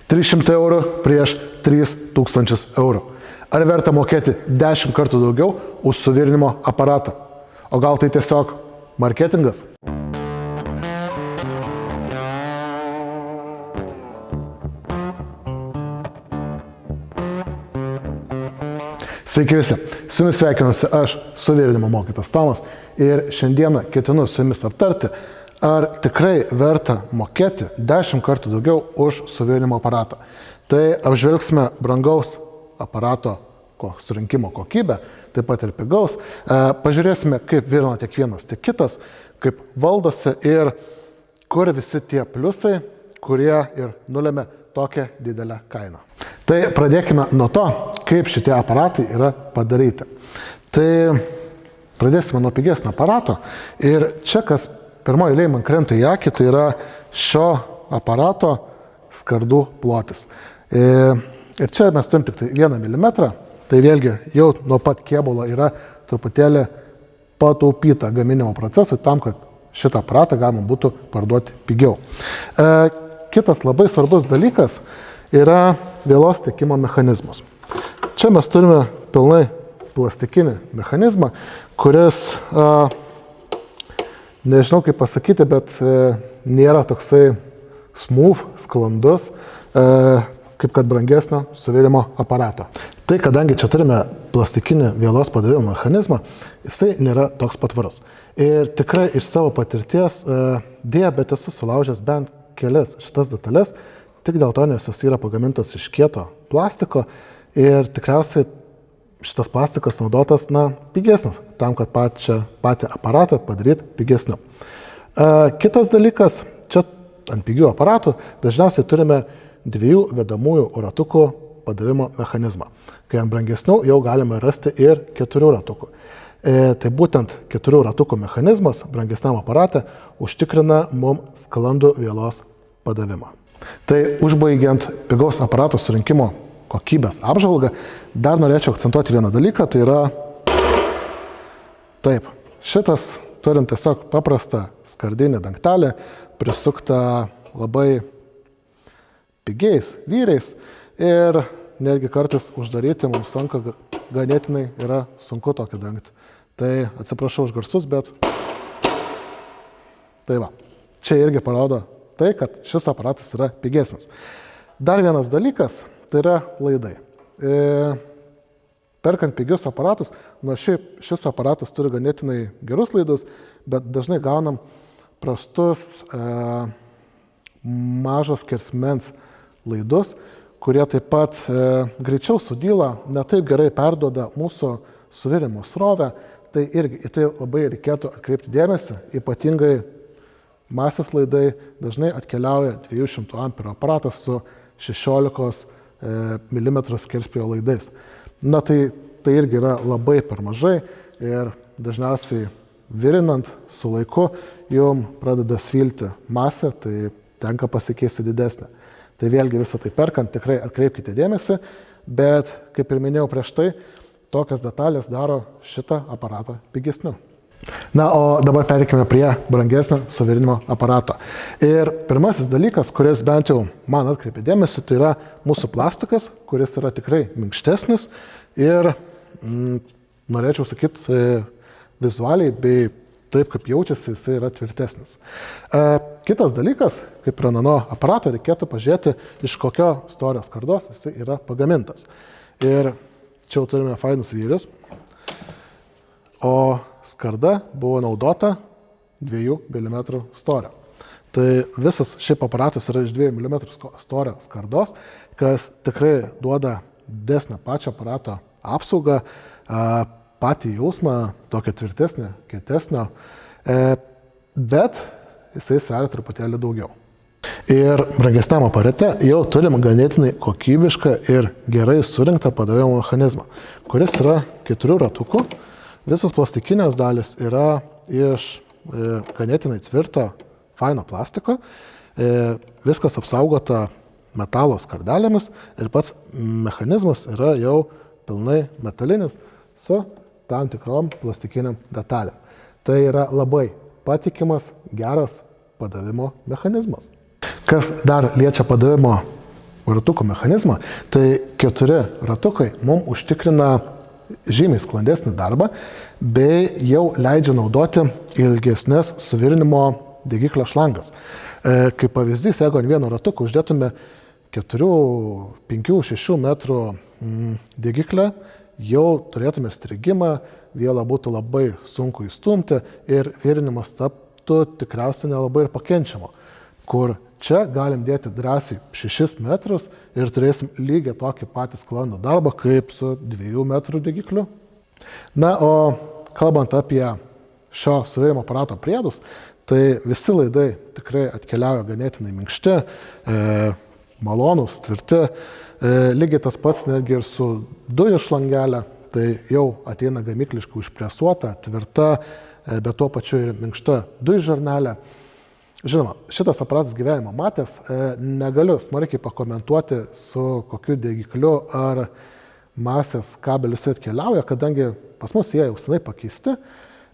300 eurų prieš 3000 eurų. Ar verta mokėti 10 kartų daugiau už suvirinimo aparatą? O gal tai tiesiog marketingas? Sveiki visi, su jumis sveikinuosi aš, suvirinimo mokytojas Tomas, ir šiandieną ketinu su jumis aptarti, ar tikrai verta mokėti 10 kartų daugiau už suvirinimo aparatą. Tai apžvelgsime brangaus aparato surinkimo kokybę, taip pat ir pigaus. Pažiūrėsime, kaip virina tiek vienas, tiek kitas, kaip valdosi ir kur visi tie pliusai, kurie ir nulėmė tokią didelę kainą. Tai pradėkime nuo to, kaip šitie aparatai yra padaryti. Tai pradėsime nuo pigesnio aparato ir čia, kas pirmoji eilėje man krenta į akį, tai yra šio aparato skardų plotis. Ir čia mes turim tik 1 mm, tai vėlgi jau nuo pat kėbulo yra truputėlį pataupyta gaminimo procesui tam, kad šitą aparatą galima būtų parduoti pigiau. Kitas labai svarbus dalykas yra vielos tiekimo mechanizmas. Čia mes turime pilnai plastikinį mechanizmą, kuris, nežinau kaip pasakyti, bet nėra toksai smooth, sklandus, kaip kad brangesnio suvirimo aparato. Tai kadangi čia turime plastikinį vielos padavimo mechanizmą, jisai nėra toks patvarus. Ir tikrai iš savo patirties dėja, bet esu sulaužęs bent kelias šitas detalės, tik dėl to, nes jos yra pagamintos iš kieto plastiko ir tikriausiai šitas plastikas naudotas, pigesnis, tam, kad patį aparatą padaryti pigesniu. Kitas dalykas, čia ant pigių aparatų dažniausiai turime 2 vedamųjų ratukų padavimo mechanizmą, kai ant brangesnių jau galime rasti ir 4 ratukų. Tai būtent 4 ratukų mechanizmas brangesniam aparate užtikrina mums sklandų vielos padavimą. Tai užbaigiant pigaus aparato surinkimo kokybės apžvalgą, dar norėčiau akcentuoti vieną dalyką, tai yra taip, šitas turint tiesiog paprastą skardinį dangtelį, prisuktą labai pigiais vyriais ir netgi kartais uždaryti mums ganėtinai yra sunku tokį dangtį. Tai atsiprašau už garsus, bet tai va, čia irgi parodo tai, kad šis aparatas yra pigesnis. Dar vienas dalykas, tai yra laidai. Perkant pigius aparatus, nors šiaip šis aparatas turi ganėtinai gerus laidus, bet dažnai gaunam prastus mažos skersmens laidus, kurie taip pat greičiau sudyla, ne taip gerai perduoda mūsų suvirimo srovę. Tai irgi į tai labai reikėtų atkreipti dėmesį, ypatingai masės laidai dažnai atkeliauja 200 amperų aparatas su 16 mm skerspjūvio laidais. Tai irgi yra labai per mažai ir dažniausiai virinant su laiku jum pradeda svilti masę, tai tenka pasikeisti didesnę. Tai vėlgi visą tai perkant tikrai atkreipkite dėmesį, bet kaip ir minėjau prieš tai, tokias detalės daro šitą aparatą pigesniu. O dabar pereikime prie brangesnio suvirinimo aparato. Ir pirmasis dalykas, kuris bent jau man atkreipė dėmesį, tai yra mūsų plastikas, kuris yra tikrai minkštesnis ir norėčiau sakyti vizualiai bei taip, kaip jaučiasi, jisai yra tvirtesnis. Kitas dalykas, kaip ir nuo aparato, reikėtų pažiūrėti, iš kokio storio skardos jisai yra pagamintas. Ir čia jau turime fainus vyrius, o skarda buvo naudota 2 mm storio. Tai visas šiaip aparatas yra iš 2 mm storio skardos, kas tikrai duoda didesnę pačią aparato apsaugą, patį jausmą, tokią tvirtesnę, kietesnio, bet jisai sveria truputėlį daugiau. Ir brangesniam aparate jau turim ganėtinai kokybišką ir gerai surinktą padavimo mechanizmą, kuris yra 4 ratukų. Visos plastikinės dalis yra iš ganėtinai tvirto, faino plastiko. Viskas apsaugota metalo skardelėmis ir pats mechanizmas yra jau pilnai metalinis su tam tikrom plastikiniam detalėm. Tai yra labai patikimas, geras padavimo mechanizmas. Kas dar liečia padavimo ratukų mechanizmą, tai 4 ratukai mums užtikrina žymiai sklandesnį darbą, bei jau leidžia naudoti ilgesnės suvirinimo degiklio šlangas. Kaip pavyzdys, jeigu ant vieno ratuko uždėtume 4, 5, 6 metrų degiklę, jau turėtume strigimą, vielą būtų labai sunku įstumti ir virinimas taptų tikriausiai nelabai ir pakenčiamo. Kur čia galim dėti drąsiai 6 metrus ir turėsim lygiai tokį patį sklandų darbą kaip su 2 metrų degikliu. Na, o kalbant apie šio suvirimo aparato priedus, tai visi laidai tikrai atkeliauja ganėtinai minkšti, malonūs, tvirti. Lygiai tas pats netgi ir su dujų šlangelė, tai jau ateina gamykliškai užpresuota, tvirta, bet tuo pačiu ir minkšta dujų žarnelė. Žinoma, šitas aparatas gyvenimo matęs, negaliu smarkiai pakomentuoti, su kokiu degikliu ar masės kabelis atkeliauja, kadangi pas mus jie jau senai pakeisti,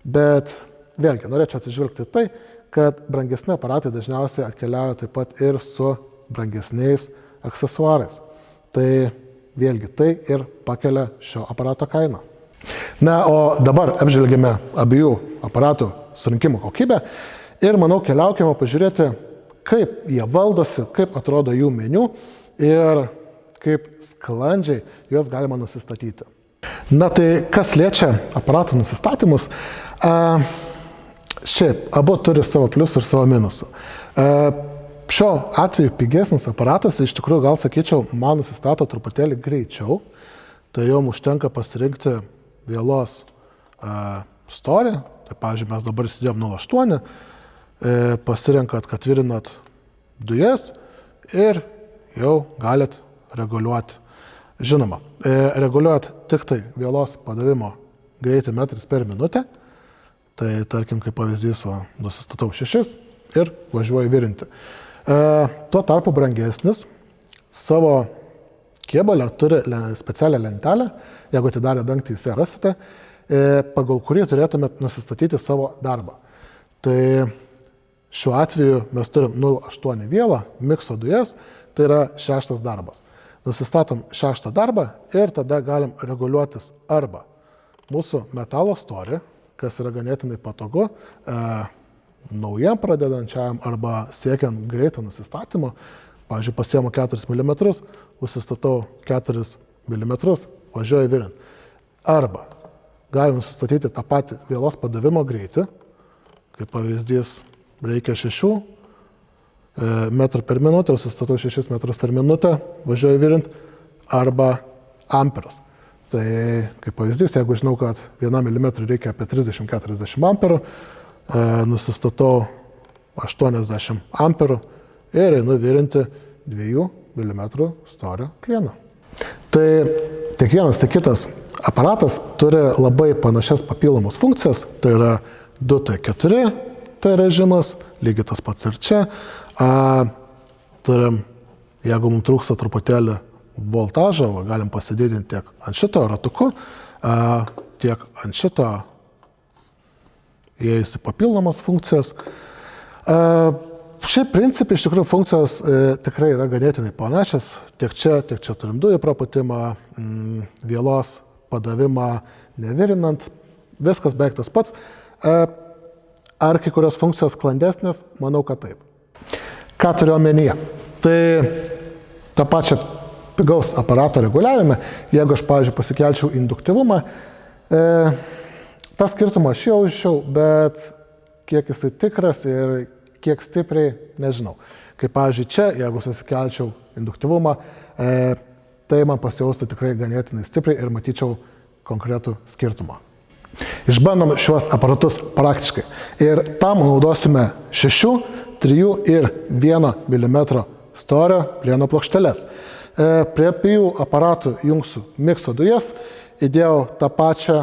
bet vėlgi norėčiau atsižvelgti tai, kad brangesni aparatai dažniausiai atkeliauja taip pat ir su brangesniais aksesuarais. Tai vėlgi tai ir pakelia šio aparato kainą. Na, o dabar apžvelgėme abiejų aparatų surinkimo kokybę ir manau keliaukime pažiūrėti, kaip jie valdosi, kaip atrodo jų meniu ir kaip sklandžiai juos galima nusistatyti. Na tai kas liečia aparatų nusistatymus, šiaip abu turi savo pliusų ir savo minusų. Šio atveju pigesnis aparatas, iš tikrųjų gal sakyčiau, man nusistato truputėlį greičiau, tai jom užtenka pasirinkti vielos storį, tai pavyzdžiui mes dabar įsidėjom 0,8, pasirenkat, kad virinat dujas ir jau galit reguliuoti. Žinoma, reguliuojat tik tai vielos padavimo greitį metrais per minutę, tai tarkim kaip pavyzdys, nusistatau 6 ir važiuoju virinti. Tuo tarpu brangesnis savo kėbalę turi specialią lentelę, jeigu atidarę dangtį jūs ją rasite, pagal kurį turėtumėt nusistatyti savo darbą. Tai šiuo atveju mes turim 0,8 vielą, mikso dujas, tai yra 6 darbas. Nusistatom 6 darbą ir tada galim reguliuotis arba mūsų metalo storį, kas yra ganėtinai patogu, naujam pradedančiam arba siekiant greito nusistatymo. Pavyzdžiui, pasiemu 4 mm, užsistatau 4 mm, važiuoju virint. Arba galim nusistatyti tą patį vielos padavimo greitį, kaip pavyzdys reikia 6 metrų per minutę, užsistatau 6 metrus per minutę, važiuoju virint, arba amperus. Tai kaip pavyzdys, jeigu žinau, kad 1 mm reikia apie 30-40 amperų, nusistatau 80 amperų ir einu virinti 2 mm storio plieną. Tai tiek vienas, tiek kitas aparatas turi labai panašias papildomas funkcijas, tai yra 2T4, tai režimas, lygiai tas pats ir čia. Turim, jeigu mums trūksta truputėlį voltažą, galim pasididinti tiek ant šito ratuku, tiek ant šito įėjusi papildomas funkcijas. Šiaip principai, iš tikrųjų, funkcijos tikrai yra ganėtinai panašios. Tiek čia turim dujų praputimą, vielos padavimą nevirinant, viskas beveik tas pats. Ar kai kurios funkcijos sklandesnės? Manau, kad taip. Ką turiu omenyje? Tai tą pačią pigaus aparato reguliavime, jeigu aš, pavyzdžiui, pasikelčiau induktyvumą, tą skirtumą aš jaučiau, bet kiek jisai tikras ir kiek stipriai, nežinau. Kaip, pavyzdžiui, čia, jeigu susikelčiau induktyvumą, tai man pasijaustų tikrai ganėtinai stipriai ir matyčiau konkretų skirtumą. Išbandom šiuos aparatus praktiškai. Ir tam naudosime 6, 3 ir 1 mm storio plieno plokšteles. Prie abiejų aparatų jungsiu mikso dujas, įdėjau tą pačią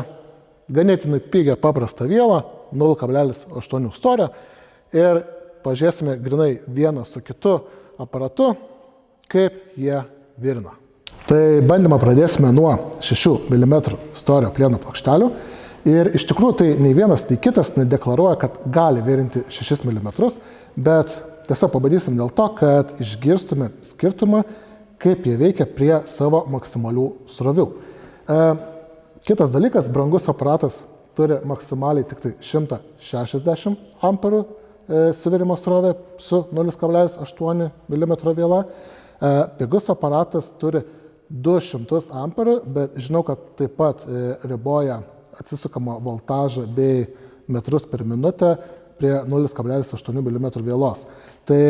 ganėtinai pigią paprastą vielą, 0,8 storio ir pažiūrėsime grinai vieną su kitu aparatu, kaip jie virina. Tai bandymą pradėsime nuo 6 mm storio plieno plokštelių. Ir iš tikrųjų tai nei vienas, nei kitas nedeklaruoja, kad gali virinti 6 mm, bet tiesiog pabandysim dėl to, kad išgirstume skirtumą, kaip jie veikia prie savo maksimalių srovių. Kitas dalykas, brangus aparatas turi maksimaliai tik tai 160 amperų suvirimo srovę su 0,8 mm viela. Pigus aparatas turi 200 amperų, bet žinau, kad taip pat riboja atsisukamą voltažą bei metrus per minutę prie 0,8 mm vielos. Tai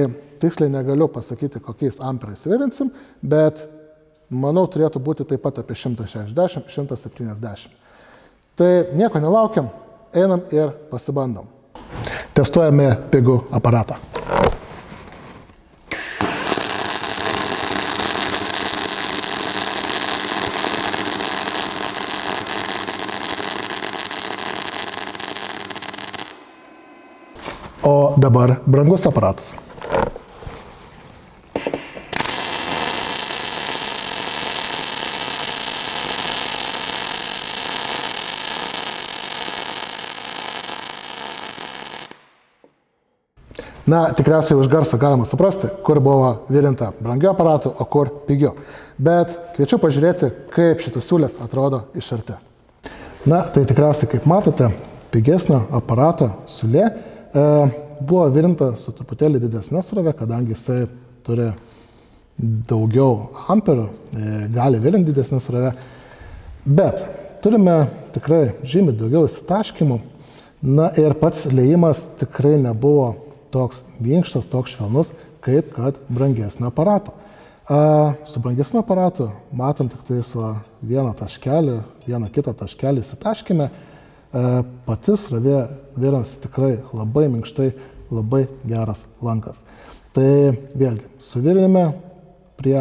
tiksliai negaliu pasakyti, kokiais amperais virinsim, bet manau, turėtų būti taip pat apie 160-170. Tai nieko nelaukiam, einam ir pasibandom. Testuojame pigų aparatą. O dabar brangus aparatas. Na, tikriausiai už garsą galima suprasti, kur buvo virinta brangių aparatų, o kur pigių. Bet kviečiu pažiūrėti, kaip šitos siūlės atrodo iš arti. Na, tai tikriausiai, kaip matote, pigesnio aparato siūlė buvo virinta su truputėlį didesnė srovė, kadangi jisai turi daugiau amperų, gali virinti didesnę srovę. Bet turime tikrai žymiai daugiau įsitaškimų. Na ir pats liejimas tikrai nebuvo toks minkštas, toks švelnus, kaip kad brangesnio aparato. Su brangesnio aparatu matom tik tais vieną taškelį, vieną kitą taškelį įsitaškime. Pati srovė virinasi tikrai labai minkštai, labai geras lankas. Tai vėlgi, suvirinime prie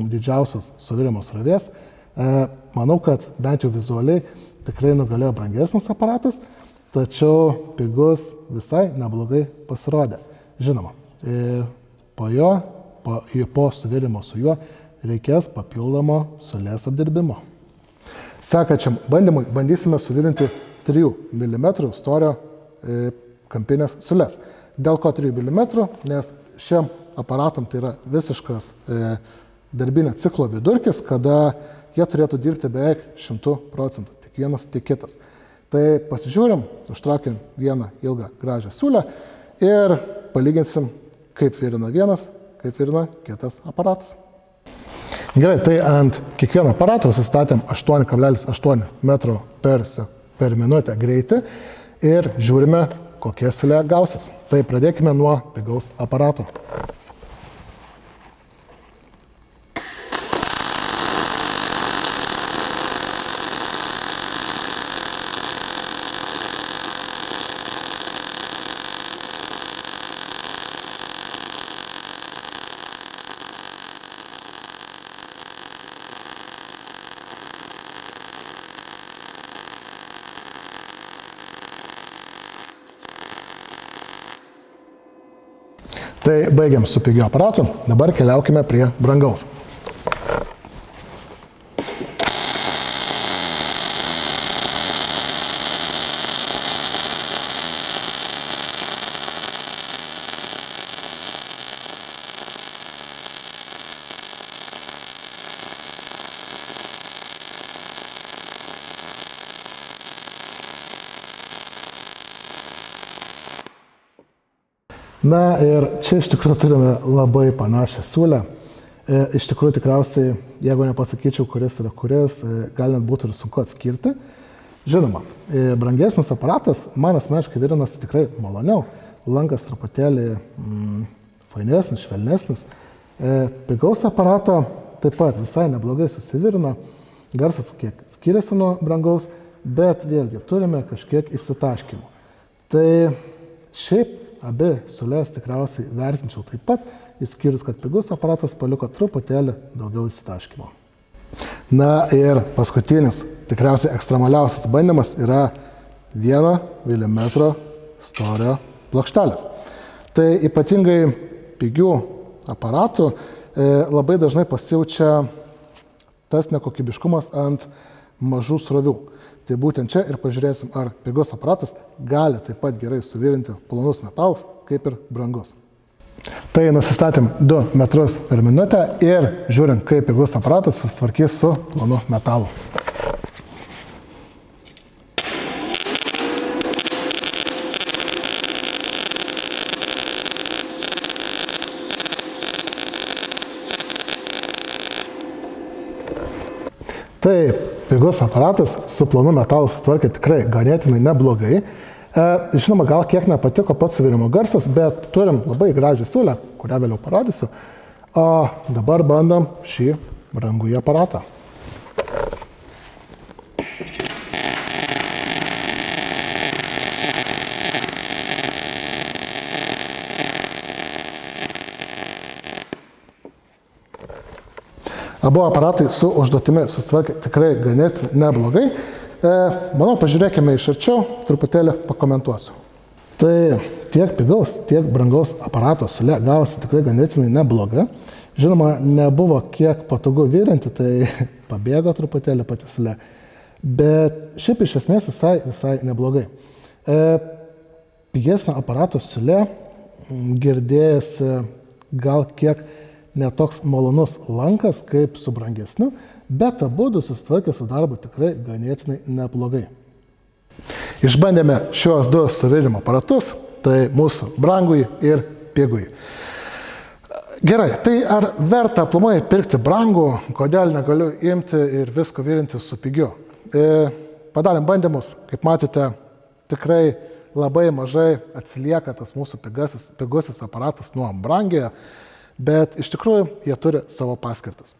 didžiausios suvirimo srovės. Manau, kad bent jau vizualiai tikrai nugalėjo brangesnis aparatas, tačiau pigus visai neblogai pasirodė. Žinoma, po suvirimo su juo reikės papildomo siūlės apdirbimo. Sekančiam bandymui bandysime suvirinti 3 mm storio kampinės siūlės. Dėl ko 3 mm? Nes šiam aparatam tai yra visiškas darbinio ciklo vidurkis, kada jie turėtų dirbti beveik 100%, tik vienas, tik kitas. Tai pasižiūrim, užtraukim vieną ilgą gražią siūlę ir palyginsim, kaip virina vienas, kaip virina kitas aparatas. Gerai, tai ant kiekvieno aparato sustatėm 8,8 m per minutę greitį ir žiūrime, kokie siūlė gausis. Tai pradėkime nuo pigaus aparato. Tai baigiam su pigiu aparatu, dabar keliaukime prie brangaus. Na ir čia iš tikrųjų turime labai panašią siūlę. Iš tikrųjų tikriausiai, jeigu nepasakyčiau, kuris yra kuris, gal net būtų ir sunku atskirti. Žinoma, brangesnis aparatas man asmeniškai virinosi tikrai maloniau. Lankas truputėlį fainesnis, švelnesnis. Pigaus aparato taip pat visai neblogai susivirino. Garsas kiek skiriasi nuo brangaus, bet vėlgi turime kažkiek įsitaškimų. Tai šiaip abi siūlės tikriausiai vertinčiau taip pat, išskyrus, kad pigus aparatas paliko truputėlį daugiau įsitaškymo. Na ir paskutinis, tikriausiai ekstremaliausias bandymas yra 1 mm storio plokštelės. Tai ypatingai pigių aparatų labai dažnai pasijaučia tas nekokybiškumas ant mažų srovių. Tai būtent čia ir pažiūrėsim, ar pigus aparatas gali taip pat gerai suvirinti plonus metalus, kaip ir brangus. Tai nusistatėm 2 metrus per minutę ir žiūrint, kaip pigus aparatas susitvarkys su plonu metalu. Tai pigus aparatas su plonu metalu susitvarkė tikrai ganėtinai neblogai. Žinoma, gal kiek nepatiko pats suvirimo garsas, bet turim labai gražią siūlę, kurią vėliau parodysiu. O dabar bandom šį brangųjį aparatą. Abu aparatai su užduotimi susitvarkė tikrai ganėtinai neblogai. Manau, pažiūrėkime iš arčiau, truputėlį pakomentuosiu. Tai tiek pigaus, tiek brangaus aparato siūlė gavosi tikrai ganėtinai nebloga. Žinoma, nebuvo kiek patogu virinti, tai pabėgo truputėlį pati siūlė. Bet šiaip iš esmės visai neblogai. Pigesnio aparato siūlė girdėjasi gal kiek netoks malonus lankas kaip su brangesniu, bet abudu susitvarkė su darbu tikrai ganėtinai neblogai. Išbandėme šios 2 suvirimo aparatus, tai mūsų brangųjį ir pigųjį. Gerai, tai ar verta aplamai pirkti brangų, kodėl negaliu imti ir visko virinti su pigiu? Padarėm bandymus, kaip matėte, tikrai labai mažai atsilieka tas mūsų pigusis aparatas nuo brangiojo, bet iš tikrųjų jie turi savo paskirtas.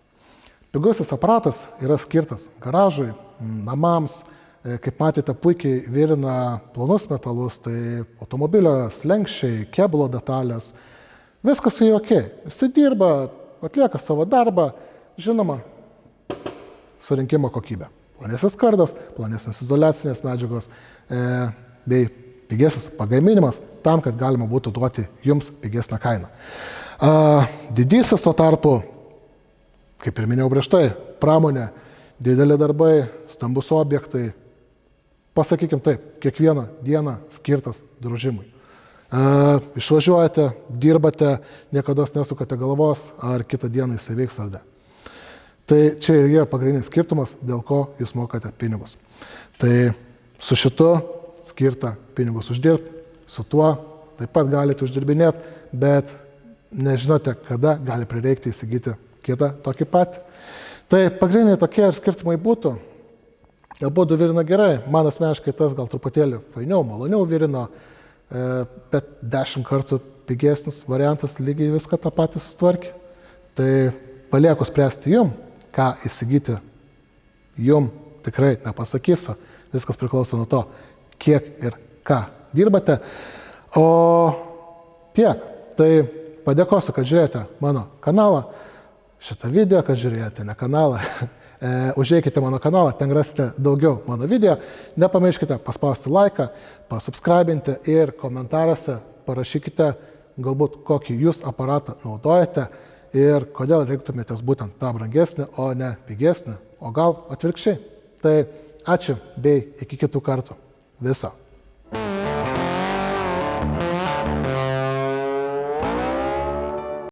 Pigusis aparatas yra skirtas garažui, namams, kaip matėte, puikiai virina plonus metalus, tai automobilio slenkščiai, kėbulo detalės, viskas su juo ok. Jis dirba, atlieka savo darbą, žinoma, surinkimo kokybė. Plonesnis kardas, plonesnis izoliacinės medžiagos bei pigesnis pagaminimas tam, kad galima būtų duoti jums pigesnę kainą. Didysis tuo tarpu, kaip ir minėjau prieš tai, pramonė, dideli darbai, stambus objektai, pasakykim taip, kiekvieną dieną skirtas drožimui. Išvažiuojate, dirbate, niekada nesukate galvos, ar kitą dieną jisai veiks ar ne. Tai čia ir yra pagrindinis skirtumas, dėl ko jūs mokate pinigus. Tai su šitu skirta pinigus uždirbti, su tuo taip pat galite uždirbinėti, bet nežinote, kada gali prireikti įsigyti kitą tokį patį. Tai pagrindiniai tokie ir skirtumai būtų. Abudu virina gerai, man asmeniškai tas gal truputėlį fainiau, maloniau virino, bet 10 kartų pigesnis variantas lygiai viską tą patį sutvarkė. Tai palieku spręsti jum, ką įsigyti jum tikrai nepasakysiu. Viskas priklauso nuo to, kiek ir ką dirbate. O tiek. Tai padėkosiu, kad žiūrėjote mano kanalą, šitą video, kad žiūrėjote ne kanalą. Užeikite mano kanalą, ten rasite daugiau mano video. Nepamirškite paspausti laiką, pasubscribinti ir komentaruose parašykite galbūt kokį jūs aparatą naudojate ir kodėl reiktumėtės būtent tą brangesnį, o ne pigesnį, o gal atvirkščiai. Tai ačiū bei iki kitų kartų. Viso.